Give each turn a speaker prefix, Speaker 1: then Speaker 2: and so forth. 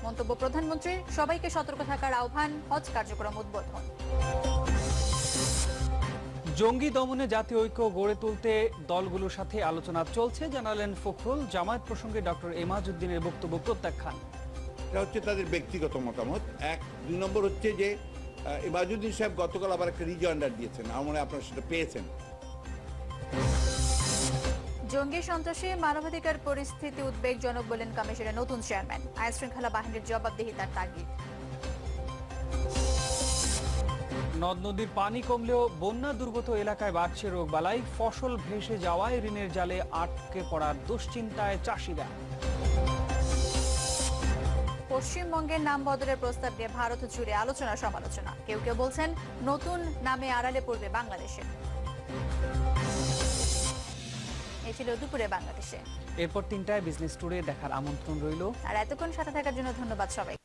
Speaker 1: মন্তব্য প্রধানমন্ত্রীর, সবাইকে সতর্ক থাকার আহ্বান, হজ কার্যক্রম উদ্বোধন।
Speaker 2: জঙ্গি দমনে জাতীয় ঐক্য গড়ে তুলতে দলগুলোর সাথে আলোচনা চলছে জানালেন ফখরুল। জামায়াত প্রসঙ্গে ডক্টর এমাজউদ্দিনের বক্তব্য প্রত্যাখ্যান।
Speaker 3: এটা হচ্ছে তাদের ব্যক্তিগত মতামত। এক, দুই নম্বর হচ্ছে যে এমাজউদ্দিন সাহেব গতকাল আবার একটা রিজয়েন্ডার দিয়েছেন, আমার মনে হয় আপনারা সেটা পেয়েছেন।
Speaker 1: জঙ্গি সন্ত্রাসী মানবাধিকার পরিস্থিতি উদ্বেগজনক বলেন কমিশনের নতুন চেয়ারম্যান। আইন শৃঙ্খলা বাহিনীর জবাবদিহিতার তাগিদ।
Speaker 2: নদ নদীর পানি কমলেও বন্যা দুর্গত এলাকায় বাড়ছে রোগবালাই। ফসল ভেসে যাওয়ায় ঋণের জালে আটকে পড়ার দুশ্চিন্তায় চাষিরা।
Speaker 1: পশ্চিমবঙ্গের নাম বদলের প্রস্তাব নিয়ে ভারত জুড়ে আলোচনা সমালোচনা। কেউ কেউ বলছেন নতুন নামে আড়ালে পড়বে বাংলাদেশে। এই ছিল দুপুরে বাংলাদেশে।
Speaker 2: এরপর 3টায় বিজনেস টুডে দেখার আমন্ত্রণ রইল।
Speaker 1: আর এতক্ষণ সাথে থাকার জন্য ধন্যবাদ সবাই।